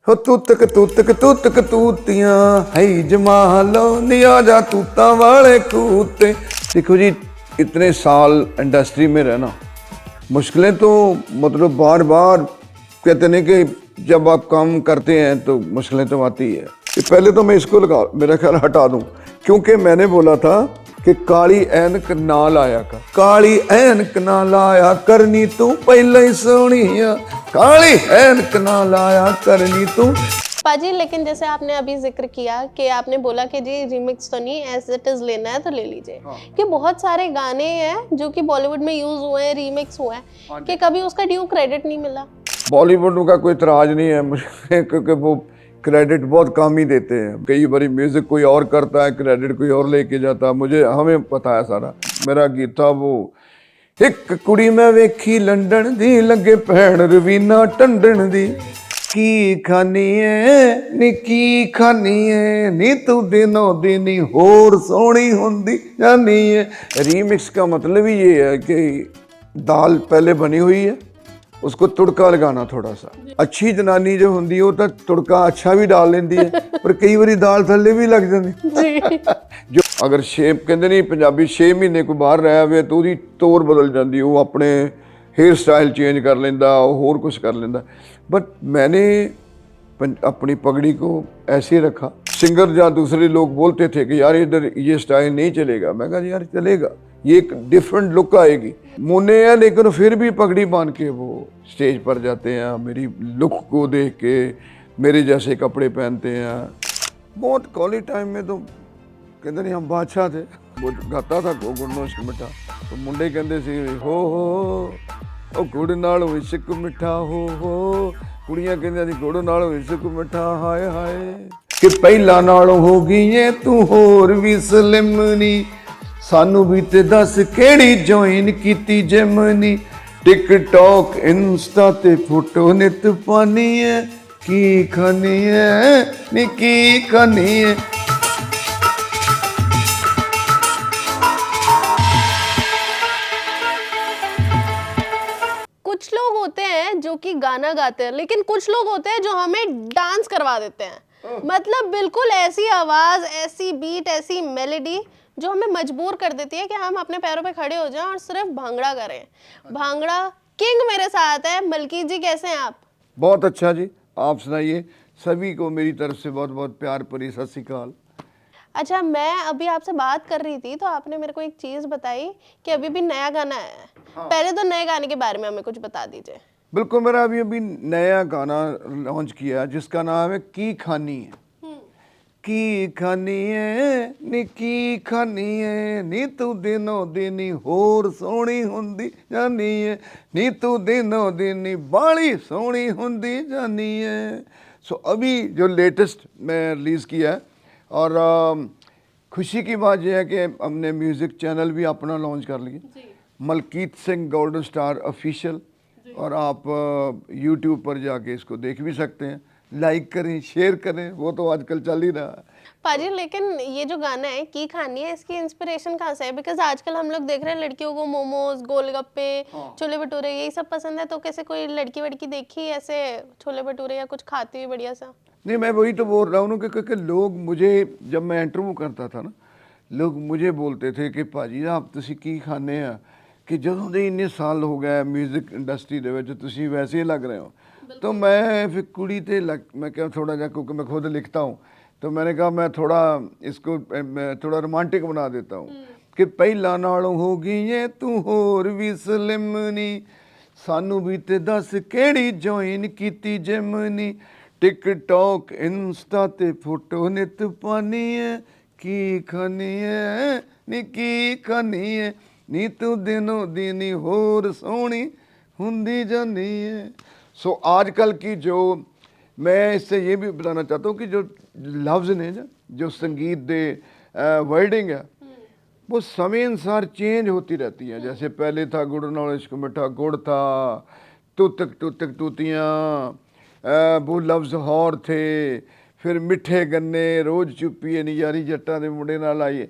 हो तूतक तूतियां है जमालो निया जा तूता वाले कूते। देखो जी, इतने साल इंडस्ट्री में रहना मुश्किलें तो मतलब बार बार कहते नहीं कि जब आप काम करते हैं तो मुश्किलें तो आती है। कि पहले तो मैं इसको लगा मेरा ख्याल हटा दूं, क्योंकि मैंने बोला था कि काली ऐनक ना लाया कर, काली ऐनक ना लाया करनी तू पहले ही सोनिया, काली ऐनक ना लाया करनी तू। पाजी, लेकिन जैसे आपने अभी जिक्र किया कि आपने बोला कि जी रिमिक्स तो नहीं, एज इट इज लेना है तो ले लीजिए। कि बहुत सारे गाने हैं जो कि बॉलीवुड में यूज हुए हैं, रीमिक्स हुए हैं, कि कभी उसका ड्यू क्रेडिट नहीं मिला। बॉलीवुड का कोई इतराज नहीं है मुझे, क्योंकि वो क्रेडिट बहुत कम ही देते हैं। कई बारी म्यूजिक कोई और करता है, क्रेडिट कोई और लेके जाता है। मुझे हमें पता है सारा। मेरा गीत था वो, एक कुड़ी मैं वेखी लंडन दी लगे भैन रवीना टंडन दी, की खानी है नी की खानी है नी तू दिनों दिनी होर सोहनी हुंदी जानी है। रीमिक्स का मतलब ही ये है कि दाल पहले बनी हुई है, उसको तुड़का लगाना थोड़ा सा। अच्छी जनानी जो होंगी वो तो तुड़का अच्छा भी डाल लेंदी है, पर कई बारी दाल थल्ले भी लग जाती। जो अगर शेप कहते नहीं पंजाबी 6 महीने कोई बाहर रहा हुए तो उसकी तौर बदल जाती, वो अपने हेयर स्टाइल चेंज कर लेंदा, होर कुछ कर लेंदा। बट मैंने अपनी पगड़ी को ऐसे रखा। सिंगर या दूसरे लोग बोलते थे कि यार इधर ये स्टाइल नहीं चलेगा, मैं कहा यार चलेगा, ये एक डिफरेंट लुक आएगी। मुन्ने हैं लेकिन फिर भी पगड़ी बांध के वो स्टेज पर जाते हैं, मेरी लुक को देख के मेरे जैसे कपड़े पहनते हैं। बहुत कॉलेज टाइम में तो कहते नहीं हम बादशाह थे। वो गाता था गो गुड़नो इश्क मिठा, तो मुंडे कहते सी हो ओ गुड़ नाल इश्क मिठा हो, कुड़ियां कहंदियां सी गुड़ नाल इश्क मिठा हाय हाय। कि पहला नालों हो गई है तू होर भी सलिमनी, सानू भी ते दस केड़ी ज्वाइन कीती जिमनी, टिकटॉक इंस्टा ते फोटो नित पानी है, की खानी है नी की खानी है। कुछ लोग होते हैं जो कि गाना गाते हैं, लेकिन कुछ लोग होते हैं जो हमें डांस करवा देते हैं। मतलब बिल्कुल ऐसी आवाज, ऐसी बीट, ऐसी मेलोडी जो हमें मजबूर कर देती है कि हम अपने पैरों पे खड़े हो जाएं और सिर्फ भांगड़ा करें। भांगड़ा किंग मेरे साथ है। मलकीत जी, कैसे हैं आप? बहुत अच्छा जी, आप सुनाइए। सभी को मेरी तरफ से बहुत बहुत प्यार भरी सत श्री अकाल। अच्छा, मैं अभी आपसे बात कर रही थी तो आपने मेरे को एक चीज बताई कि अभी भी नया गाना है। पहले तो नए गाने के बारे में हमें कुछ बता दीजिए। बिल्कुल, मेरा अभी अभी नया गाना लॉन्च किया जिसका नाम है की खानी है। की खानी है नी की खानी है नी तू दिनों दिनी होर सोहनी हुंदी जानी है, नी तू दिनों दिनी बाली सोहनी हुंदी जानी है। सो अभी जो लेटेस्ट मैं रिलीज़ किया है, और खुशी की बात यह है कि हमने म्यूज़िक चैनल भी अपना लॉन्च कर लिया, Malkit Singh golden star official. और आप यूट्यूब पर जाके इसको देख भी सकते हैं। लाइक करें, शेयर करें, वो तो आजकल चल ही रहा है। पाजी, लेकिन ये जो गाना है की खानी है, इसकी इंस्पिरेशन कहाँ से है? बिकॉज आजकल हम लोग देख रहे हैं लड़कियों को मोमोज, गोलगप्पे, छोले भटूरे यही सब पसंद है। तो कैसे कोई लड़की वड़की देखी ऐसे छोले भटूरे या कुछ खाती हुई बढ़िया सा? नहीं, मैं वही तो बोल रहा हूँ ना, क्योंकि लोग मुझे, जब मैं इंटरव्यू करता था ना, लोग मुझे बोलते थे कि भाजी आप तुसी की खाने आ, कि ਜਦੋਂ ਦੇ ਇੰਨੇ ਸਾਲ ਹੋ ਗਏ म्यूजिक इंडस्ट्री ਦੇ ਵਿੱਚ ਤੁਸੀਂ वैसे ही लग रहे हो। तो मैं फिर कुड़ी ते मैं क्या थोड़ा जा, क्योंकि मैं खुद लिखता हूँ, तो मैंने कहा मैं थोड़ा इसको थोड़ा रोमांटिक बना देता हूँ कि पहला नालों हो गई है तू होर भी सलिमनी, सानू भी ते दस केड़ी ज्वाइन कीती जिमनी, टिकटॉक इंस्टा ते फोटो नित पानी है, की खानी है नी की खानी है नी तू दिनों दिनी होर सोहनी हुंदी जानी है। सो आजकल की जो, मैं इससे ये भी बताना चाहता हूँ कि जो लफ्ज़ ने ना, जो संगीत दे वर्डिंग है, वो समय अनुसार चेंज होती रहती है। जैसे पहले था गुड़ नाल इश्क मिठा, गुड़ था, तूतक तूतियाँ, वो लफ्ज़ होर थे। फिर मिठे गन्ने, रोज़ चुप्पी नियारी जट्टा दे मुंडे नाल आइए।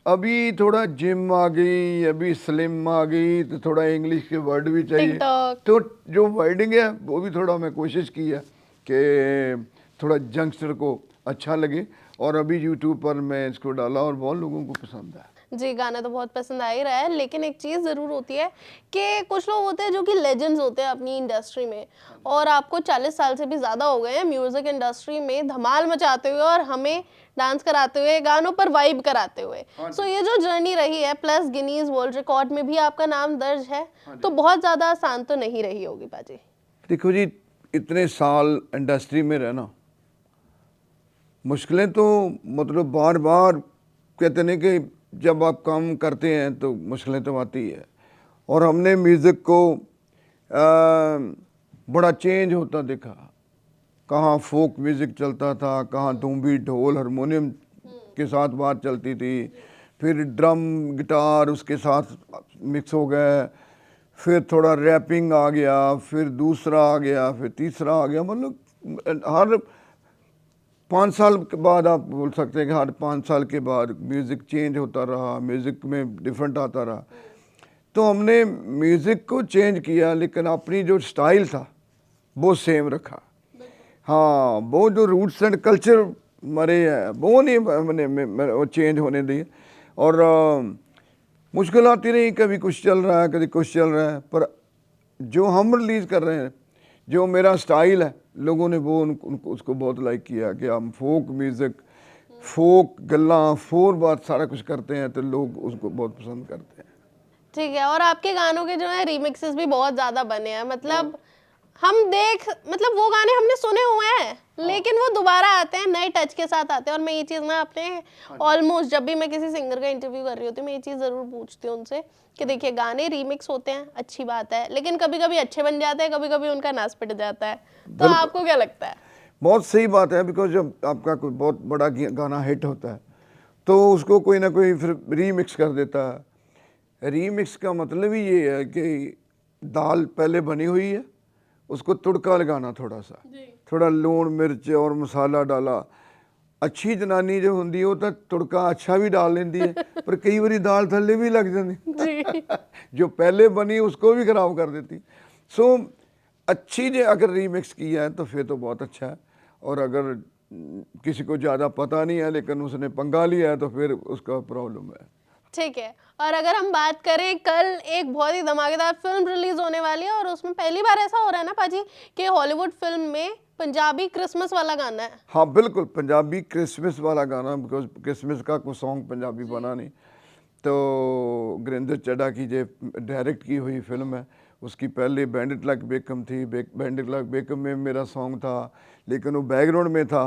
अभी थोड़ा जिम आ गई, अभी स्लिम आ गई, तो थोड़ा इंग्लिश के वर्ड भी चाहिए। टिकटॉक। तो जो वर्डिंग है वो भी थोड़ा मैं कोशिश की है कि थोड़ा यंगस्टर को अच्छा लगे, और अभी यूट्यूब पर मैं इसको डाला और बहुत लोगों को पसंद है। जी, गाना तो बहुत पसंद आ ही रहा है, लेकिन एक चीज़ ज़रूर होती है कि कुछ लोग होते हैं जो कि लेजेंड्स होते हैं अपनी इंडस्ट्री में, और आपको 40 साल से भी ज़्यादा हो गए हैं म्यूज़िक इंडस्ट्री में धमाल मचाते हुए और हमें डांस कराते हुए, गानों पर वाइब कराते हुए। सो ये जो जर्नी रही है, प्लस गिनीज़ वर्ल्ड रिकॉर्ड में भी आपका नाम दर्ज है, तो बहुत ज़्यादा आसान तो नहीं रही होगी पाजी। देखो जी, इतने साल इंडस्ट्री में रहना, मुश्किलें तो मतलब बार बार कहते नहीं कि जब आप काम करते हैं तो मुश्किलें तो आती है, और हमने म्यूज़िक को बड़ा चेंज होता देखा। कहाँ फोक म्यूज़िक चलता था, कहाँ धूम्बी ढोल हारमोनियम के साथ बात चलती थी, फिर ड्रम गिटार उसके साथ मिक्स हो गए, फिर थोड़ा रैपिंग आ गया, फिर दूसरा आ गया, फिर तीसरा आ गया। मतलब हर 5 साल के बाद आप बोल सकते हैं कि हर 5 साल के बाद म्यूज़िक चेंज होता रहा, म्यूज़िक में डिफरेंट आता रहा। तो हमने म्यूज़िक को चेंज किया, लेकिन अपनी जो स्टाइल था वो सेम रखा। हाँ, वो जो रूट्स एंड कल्चर मरे हैं वो नहीं मैंने वो चेंज होने दिए। और मुश्किल आती रही, कभी कुछ चल रहा है, कभी कुछ चल रहा है, पर जो हम रिलीज़ कर रहे हैं, जो मेरा स्टाइल है, लोगों ने वो उनको उसको बहुत लाइक किया कि हम फोक म्यूज़िक, फोक गल्ला, फोर बात सारा कुछ करते हैं, तो लोग उसको बहुत पसंद करते हैं। ठीक है, और आपके गानों के जो है रीमिक्सेस भी बहुत ज़्यादा बने हैं, मतलब मतलब वो गाने हमने सुने हुए हैं, लेकिन वो दोबारा आते हैं, नए टच के साथ आते हैं। और मैं ये चीज़ ना अपने ऑलमोस्ट जब भी मैं किसी सिंगर का इंटरव्यू कर रही होती हूँ, मैं ये चीज़ ज़रूर पूछती हूँ उनसे कि देखिए गाने रीमिक्स होते हैं, अच्छी बात है, लेकिन कभी कभी अच्छे बन जाते हैं, कभी कभी उनका नाश पिट जाता है। तो आपको क्या लगता है? बहुत सही बात है, बिकॉज जब आपका कोई बहुत बड़ा गाना हिट होता है तो उसको कोई ना कोई फिर रीमिक्स कर देता है। रीमिक्स का मतलब ही ये है कि दाल पहले बनी हुई है, उसको तुड़का लगाना, थोड़ा लून मिर्च और मसाला डाला। अच्छी जनानी जो होंगी है वो तो तुड़का अच्छा भी डाल लेंदी है, पर कई बारी दाल थल्ले भी लग जाती जो पहले बनी उसको भी खराब कर देती। सो अच्छी जो अगर रीमिक्स किया है तो फिर तो बहुत अच्छा है, और अगर किसी को ज़्यादा पता नहीं है लेकिन उसने पंगा लिया है तो फिर उसका प्रॉब्लम है। ठीक है, और अगर हम बात करें, कल एक बहुत ही धमाकेदार फिल्म रिलीज होने वाली है, और उसमें पहली बार ऐसा हो रहा है ना पाजी कि हॉलीवुड फिल्म में पंजाबी क्रिसमस वाला गाना है। हाँ बिल्कुल, पंजाबी क्रिसमस वाला गाना, बिकॉज क्रिसमस का कोई सॉन्ग पंजाबी बना नहीं। तो गुरिंदर चड्ढा की जो डायरेक्ट की हुई फिल्म है, उसकी पहले बैंडिट लाइक बेकम थी, बैंडिट लाइक बेकम में मेरा सॉन्ग था, लेकिन वो बैकग्राउंड में था।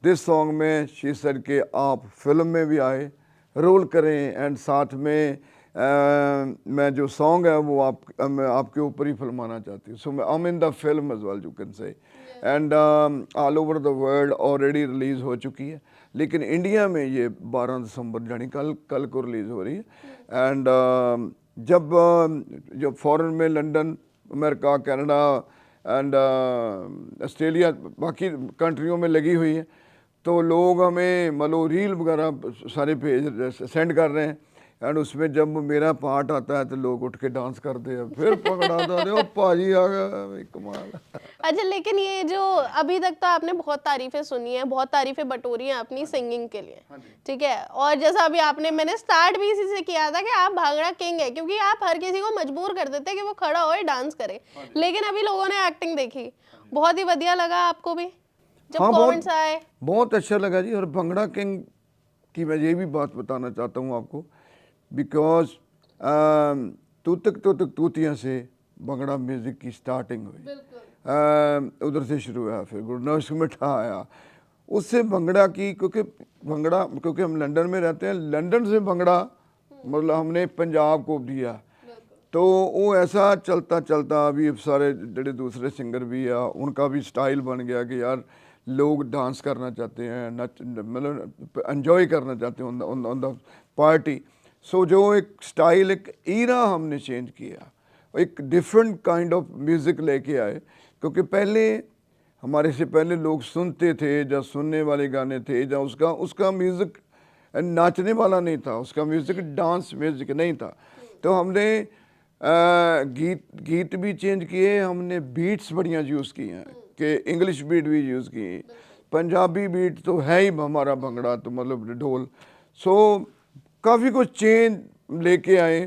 दिस सॉन्ग में शी सेड के आप फिल्म में भी आए, रोल करें, एंड साथ में मैं जो सॉन्ग है वो मैं आपके ऊपर ही फिल्माना चाहती हूँ। So I am in the film as well, you can say, and all over the world already release हो चुकी है, लेकिन इंडिया में ये 12 दिसंबर यानी कल को रिलीज़ हो रही है। एंड जब फॉरेन में London, America, Canada and Australia, बाकी कंट्रियों में लगी हुई है, तो लोग हमें मतलब रील वगैरह सारे भेज सेंड कर रहे हैं, एंड उसमें जब मेरा पार्ट आता है तो लोग उठ के डांस करते हैं, फिर पकड़ाते हैं, ओ पाजी आ गया, कमाल। अच्छा, लेकिन ये जो अभी तक तो आपने बहुत तारीफें सुनी है, बहुत तारीफें बटोरी हैं अपनी सिंगिंग के लिए, ठीक है, और जैसा अभी मैंने स्टार्ट भी इसी से किया था कि आप भांगड़ा किंग है, क्योंकि आप हर किसी को मजबूर कर देते हैं कि वो खड़ा होए डांस करे, लेकिन अभी लोगों ने एक्टिंग देखी, बहुत ही बढ़िया लगा आपको भी जब कमेंट्स आए? बहुत अच्छा लगा जी। और भंगड़ा किंग की मैं ये भी बात बताना चाहता हूँ आपको, बिकॉज तूतक तूतक तूतिया से भंगड़ा म्यूज़िक की स्टार्टिंग हुई, उधर से शुरू हुआ, फिर गुरनौश मिठा आया, उससे भंगड़ा की, क्योंकि हम लंदन में रहते हैं, लंदन से भंगड़ा मतलब हमने पंजाब को दिया, तो वो ऐसा चलता चलता अभी सारे जड़े दूसरे सिंगर भी है उनका भी स्टाइल बन गया कि यार लोग डांस करना चाहते हैं, नच मतलब एंजॉय करना चाहते हैं ऑन द पार्टी। सो जो एक स्टाइल, एक ईरा हमने चेंज किया, एक डिफरेंट काइंड ऑफ म्यूज़िक लेके आए, क्योंकि पहले हमारे से पहले लोग सुनते थे, या सुनने वाले गाने थे, या उसका म्यूज़िक नाचने वाला नहीं था, उसका म्यूज़िक डांस म्यूज़िक नहीं था। तो हमने गीत भी चेंज किए, हमने बीट्स बढ़िया यूज़ किए हैं, कि इंग्लिश बीट भी यूज़ की, पंजाबी बीट तो है ही हमारा भंगड़ा, तो मतलब ढोल। सो काफ़ी कुछ चेंज लेके आए,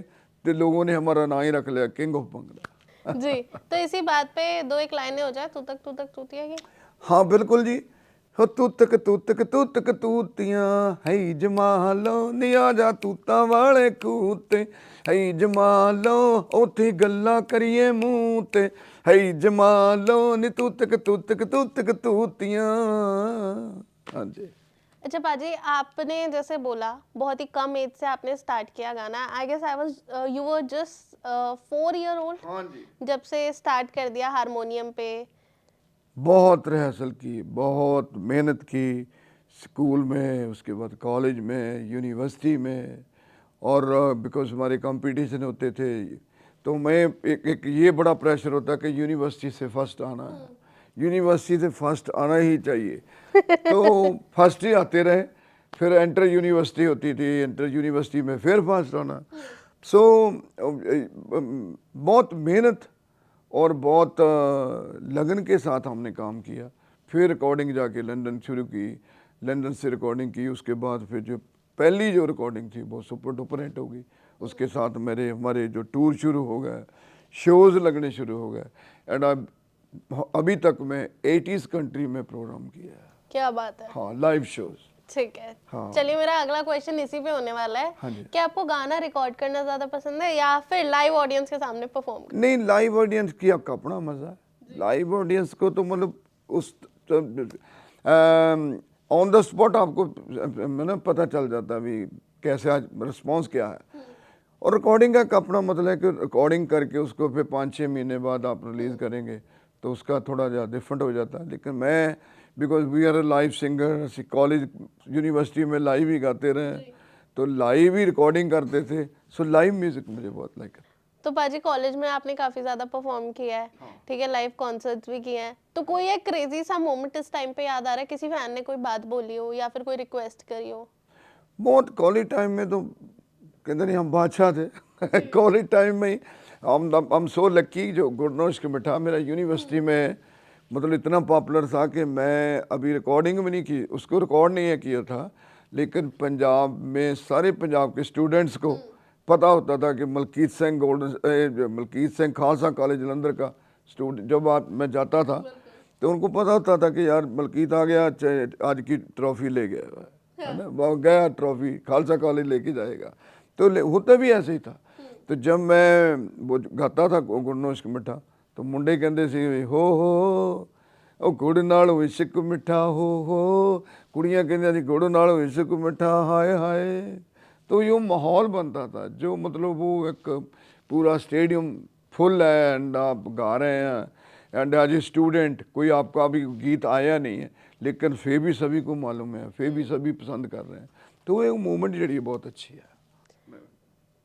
तो लोगों ने हमारा ना ही रख लिया किंग ऑफ भंगड़ा। जी, तो इसी बात पे दो एक लाइनें हो जाए, तू तक तूतिया की। हाँ बिल्कुल जी। हो तूतक तूतियां है जमालो नी आ जा तूता वाले कूते है जमालो उथे गल्ला करिए मुंह ते है जमालो नी तूतक तूतियां। हाँ जी। अच्छा पाजी, आपने जैसे बोला बहुत ही कम एज से आपने स्टार्ट किया गाना। I guess I was you were just 4 year old हाँ जी। जब से स्टार्ट कर दिया हारमोनियम पे। बहुत रिहर्सल की, बहुत मेहनत की, स्कूल में, उसके बाद कॉलेज में, यूनिवर्सिटी में, और बिकॉज हमारे कंपटीशन होते थे, तो मैं एक ये बड़ा प्रेशर होता कि यूनिवर्सिटी से फर्स्ट आना है, यूनिवर्सिटी से फर्स्ट आना ही चाहिए। तो फर्स्ट ही आते रहे, फिर इंटर यूनिवर्सिटी होती थी, इंटर यूनिवर्सिटी में फिर फर्स्ट आना। सो बहुत मेहनत और बहुत लगन के साथ हमने काम किया। फिर रिकॉर्डिंग जाके लंदन शुरू की, लंदन से रिकॉर्डिंग की, उसके बाद फिर जो पहली जो रिकॉर्डिंग थी वो सुपर डुपर हिट हो गई। उसके साथ हमारे जो टूर शुरू हो गए, शोज़ लगने शुरू हो गए, एंड अभी तक मैं 80s कंट्री में प्रोग्राम किया है। क्या बात है। हाँ, लाइव शोज़। ठीक है। हाँ। चलिए, मेरा अगला क्वेश्चन इसी पे होने वाला है। हाँ जी। कि आपको गाना रिकॉर्ड करना ज्यादा पसंद है या फिर लाइव ऑडियंस के सामने परफॉर्म करना? नहीं, लाइव ऑडियंस की आपका अपना मज़ा है। लाइव ऑडियंस को तो मतलब उस ऑन द स्पॉट आपको मतलब पता चल जाता है भी कैसे आज रिस्पॉन्स क्या है। और रिकॉर्डिंग का अपना मतलब है कि रिकॉर्डिंग करके उसको फिर 5-6 महीने बाद आप रिलीज़ करेंगे तो उसका थोड़ा ज़्यादा डिफरेंट हो जाता है। लेकिन मैं, because we are a live singer, college university में लाइव ही गाते रहे, तो लाइव ही रिकॉर्डिंग करते थे। सो लाइव म्यूज़िक मुझे बहुत लाइक है। तो पाजी, कॉलेज में आपने काफी ज्यादा परफॉर्म किया है। ठीक है, लाइव कॉन्सर्ट्स भी किए हैं। तो कोई एक क्रेजी सा मोमेंट इस टाइम पे याद आ रहा है, किसी फैन ने कोई बात बोली हो या फिर कोई रिक्वेस्ट करी हो? बहुत कॉलेज टाइम में तो कहते नहीं हम बादशाह थे। कॉलेज टाइम में ही हम सो लक्की, जो गुडनोश के मिठा मेरा यूनिवर्सिटी में मतलब इतना पॉपुलर था कि मैं अभी रिकॉर्डिंग भी नहीं की, उसको रिकॉर्ड नहीं है किया था, लेकिन पंजाब में सारे पंजाब के स्टूडेंट्स को पता होता था कि मलकीत सिंह खालसा कॉलेज जलंधर का स्टूडेंट, जब मैं जाता था तो उनको पता होता था कि यार मलकीत आ गया, आज की ट्रॉफी ले गया है ना, वो गया ट्रॉफी खालसा कॉलेज लेके जाएगा। तो होता भी ऐसे ही था। तो जब मैं वो गाता था गुरनोश मिठा, तो मुंडे कहते सी हो ਉਹ ਗੁੜ ਨਾਲ ਇਸ਼ਕ ਮਿੱਠਾ हो, कुड़ियाँ कहती थी गुड़ नाल इश्क मिठा हाय हाय। तो ये माहौल बनता था, जो मतलब वो एक पूरा स्टेडियम फुल है एंड आप गा रहे हैं, एंड एज ए स्टूडेंट कोई आपका अभी गीत आया नहीं है, लेकिन फिर भी सभी को मालूम है, फिर भी सभी पसंद कर रहे हैं। तो ये मूवमेंट जी बहुत अच्छी है।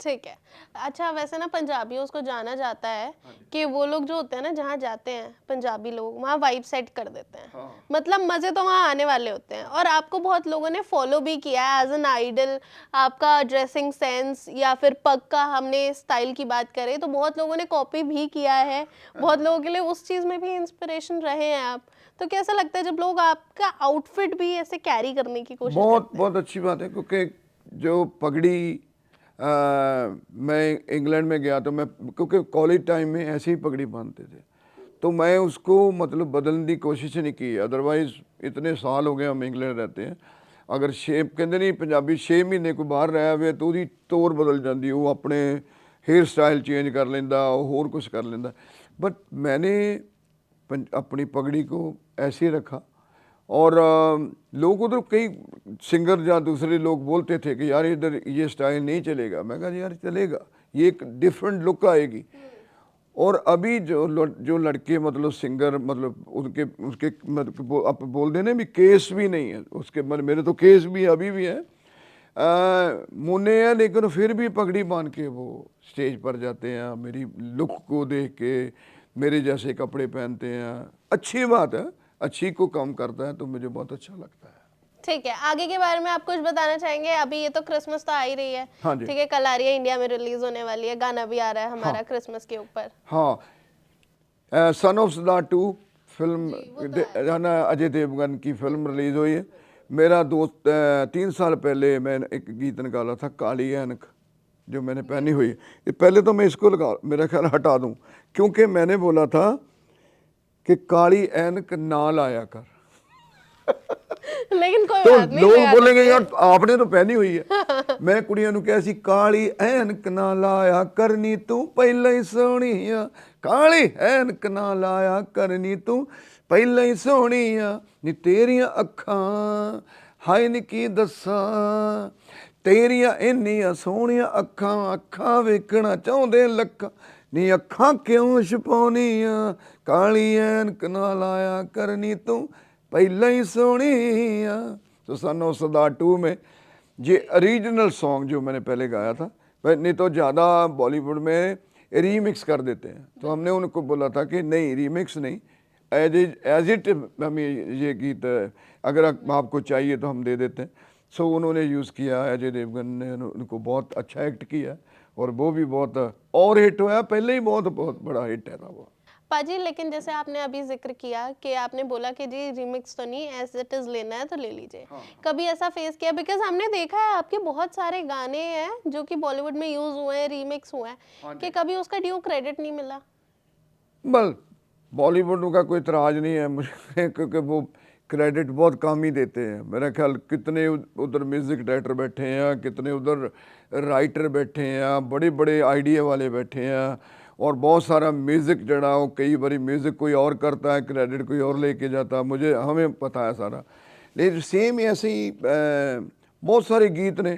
ठीक है। अच्छा, वैसे ना पंजाबियों को जाना जाता है कि वो लोग जो होते हैं ना, जहाँ जाते हैं पंजाबी लोग, वहाँ वाइब सेट कर देते हैं। मतलब मज़े तो वहाँ आने वाले होते हैं। और आपको बहुत लोगों ने फॉलो भी किया है एज एन आइडल। आपका ड्रेसिंग सेंस या फिर पग का, हमने स्टाइल की बात करें तो बहुत लोगों ने कॉपी भी किया है। बहुत लोगों के लिए उस चीज़ में भी इंस्पिरेशन रहे हैं आप। तो कैसा लगता है जब लोग आपका आउटफिट भी ऐसे कैरी करने की कोशिश करते हैं? बहुत अच्छी बात है, क्योंकि जो पगड़ी मैं इंग्लैंड में गया तो मैं, क्योंकि कॉलेज टाइम में ऐसे ही पगड़ी बांधते थे, तो मैं उसको मतलब बदलने की कोशिश नहीं की। अदरवाइज़ इतने साल हो गए हम इंग्लैंड रहते हैं, अगर शेप कहते नहीं पंजाबी 6 महीने को बाहर रहा हुए तो उसकी तौर बदल जाती, वो अपने हेयर स्टाइल चेंज कर लेंदा, होर कुछ कर लेंदा। बट मैंने अपनी पगड़ी को ऐसे रखा। और लोग उधर कई सिंगर या दूसरे लोग बोलते थे कि यार इधर ये स्टाइल नहीं चलेगा। मैं कहा यार चलेगा, ये एक डिफरेंट लुक आएगी। और अभी जो लड़के मतलब सिंगर, मतलब उसके मतलब आप बोल देने भी केस भी नहीं है उसके, मतलब मेरे तो केस भी अभी भी है, मुन्ने हैं, लेकिन फिर भी पगड़ी बांध के वो स्टेज पर जाते हैं, मेरी लुक को देख के मेरे जैसे कपड़े पहनते हैं। अच्छी बात है, अच्छी को कम करता है, तो मुझे बहुत अच्छा लगता है। ठीक है, आगे के बारे में आप कुछ बताना चाहेंगे? अभी ये तो क्रिसमस तो आ ही रही है। हाँ जी। ठीक है, कल आ रही है, इंडिया में रिलीज होने वाली है, गाना भी आ रहा है हमारा क्रिसमस के ऊपर। हाँ, सन ऑफ सरदार 2 फिल्म ना अजय देवगन की फिल्म रिलीज हुई है। मेरा दोस्त 3 साल पहले मैंने एक गीत निकाला था, काली ऐनक जो मैंने पहनी हुई है। ये पहले तो मैं इसको लगा, मेरा ख्याल हटा दूं, क्योंकि मैंने बोला था कि काली ऐनक ना लाया कर। लेकिन कोई तो बात नहीं, लोग लगा बोलेंगे देते हैं। यार आपने तो पहनी हुई है। मैं कुड़ियां नु कहा सी काली ऐनक ना लाया करनी तू पहले ही सोहणीया, काली ऐनक ना लाया करनी तू पहले ही सोहणीया, नी तेरियां अखां हाय नी की दस्सां, तेरियां इन्नियां सोहणियां अखां, अखां वेखना चाहुंदे लखां, नी अखां क्यों छुपाउणीਆਂ, काली ऐनक ना लाया करनी तू पहले ही सोहणीਆਂ। तो सन ऑफ सरदार 2 में ये ओरिजिनल सॉन्ग जो मैंने पहले गाया था, नहीं तो ज़्यादा बॉलीवुड में रीमिक्स कर देते हैं। तो हमने उनको बोला था कि नहीं, रीमिक्स नहीं, एज इट हम ये गीत अगर आपको चाहिए तो हम दे देते हैं। सो उन्होंने यूज़ किया, अजय देवगन ने उनको बहुत अच्छा एक्ट किया और वो भी बहुत और हिट हुआ, पहले ही बहुत बहुत बड़ा हिट है था वो। पाजी, लेकिन जैसे आपने अभी जिक्र किया कि आपने बोला कि जी रिमिक्स तो नहीं, एज इट इज लेना है तो ले लीजिए। कभी ऐसा फेस किया? बिकॉज हमने देखा है आपके बहुत सारे गाने हैं जो कि बॉलीवुड में यूज हुए हैं, रीमिक्स हुए हैं, कि कभी उसका ड्यू क्रेडिट नहीं मिला? बल बॉलीवुड का कोई इतराज नहीं है मुझे, क्योंकि वो क्रेडिट बहुत कम ही देते हैं। मेरा ख्याल कितने उधर म्यूज़िक डायरेक्टर बैठे हैं, कितने उधर राइटर बैठे हैं, बड़े बड़े आइडिया वाले बैठे हैं, और बहुत सारा म्यूज़िक जड़ा हो, कई बारी म्यूज़िक कोई और करता है, क्रेडिट कोई और लेके जाता है, मुझे हमें पता है सारा। लेकिन सेम ऐसे ही बहुत सारे गीत ने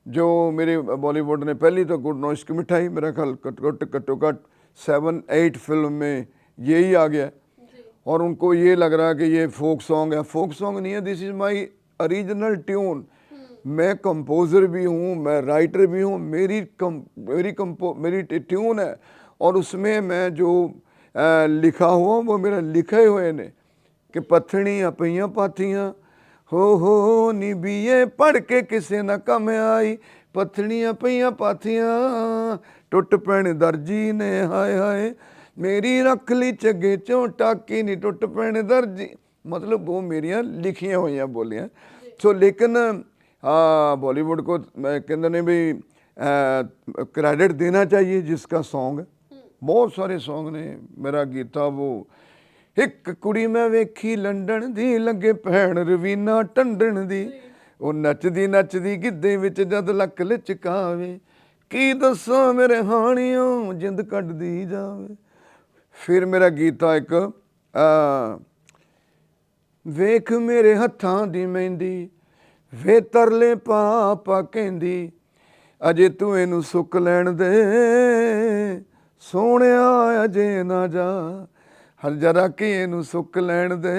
जो मेरे बॉलीवुड ने, पहली तो गुड नॉइस की मिठाई, मेरा ख्याल घट्टो घट्ट 7-8 फिल्म में यही आ गया, और उनको ये लग रहा है कि ये फोक सॉन्ग है। फोक सॉन्ग नहीं है, this is my original tune. मैं कंपोज़र भी हूँ, मैं राइटर भी हूँ, मेरी ट्यून है, और उसमें मैं जो लिखा हुआ वो मेरा लिखे हुए ने कि पत्थड़ियाँ पईयां पाथियाँ हो नी बीए पढ़ के किसे ना कम आई, पत्थड़ियाँ पईयां पाथियाँ टुट पैण दर्जी ने, हाय हाय मेरी रख ली झग्गे चों टाकी नी टुट पैण दर्जी। मतलब वो मेरिया लिखियाँ हुई बोलियाँ। सो लेकिन बॉलीवुड को कहते ने भी क्रेडिट देना चाहिए जिसका सॉन्ग है। बहुत सारे सॉन्ग ने, मेरा गीत था वो एक कुड़ी मैं वेखी लंडन दी, लगे भैन रवीना टंडन दी, ਉਹ ਨੱਚਦੀ ਨੱਚਦੀ ਗਿੱਧੇ ਵਿੱਚ ਜਦ ਲੱਕ ਲਚਕਾਵੇ, ਕੀ ਦੱਸਾਂ ਮੇਰੇ ਹਾਣੀਓ ਜਿੰਦ ਕੱਢਦੀ ਜਾਵੇ। ਫਿਰ ਮੇਰਾ ਗੀਤ ਆ ਇੱਕ ਵੇਖ ਮੇਰੇ ਹੱਥਾਂ ਦੀ ਮਹਿੰਦੀ, ਵੇ ਤਰਲੇ ਪਾ ਪਾ ਕਹਿੰਦੀ, ਅਜੇ ਤੂੰ ਇਹਨੂੰ ਸੁੱਕ ਲੈਣ ਦੇ ਸੋਹਣਿਆ, ਅਜੇ ਨਾ ਜਾ, ਹਰ ਜਰਾ ਕਿ ਇਹਨੂੰ ਸੁੱਕ ਲੈਣ ਦੇ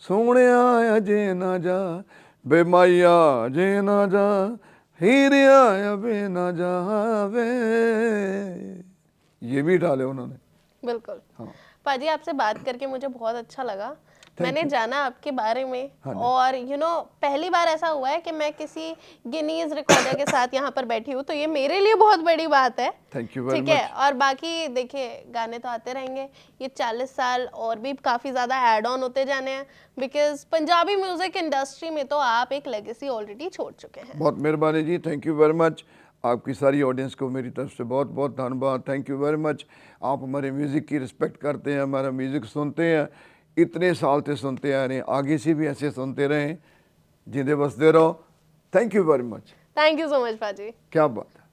ਸੋਹਣਿਆ, ਅਜੇ ਨਾ ਜਾ, ਬੇ ਮਾਈਆ ਅਜੇ ਨਾ ਜਾ, ਹੀਰਿਆ ਅਬੇ ना जावे। ये भी डाले उन्होंने। बिल्कुल। हाँ। पाजी, आपसे बात करके मुझे बहुत अच्छा लगा। मैंने जाना आपके बारे में, और पहली बार ऐसा हुआ है कि मैं किसी गिनीज रिकॉर्डर के साथ यहाँ पर बैठी हूँ, तो ये मेरे लिए बहुत बड़ी बात है। Thank you very much. ठीक है, और बाकी देखिए गाने तो आते रहेंगे, ये 40 साल और भी काफ़ी ज़्यादा ऐड ऑन होते जाने हैं, बिकॉज पंजाबी म्यूज़िक इंडस्ट्री में तो आप एक लेगेसी ऑलरेडी छोड़ चुके हैं। बहुत मेहरबानी जी, थैंक यू वेरी मच। आपकी सारी ऑडियंस को मेरी तरफ से बहुत बहुत धन्यवाद, थैंक यू वेरी मच। आप हमारे म्यूज़िक की रिस्पेक्ट करते हैं, हमारा म्यूज़िक सुनते हैं, इतने साल से सुनते आ रहे हैं, आगे से भी ऐसे सुनते रहें, जिंदे बसते रहो। Thank you very much. Thank you so much पाजी। क्या बात है।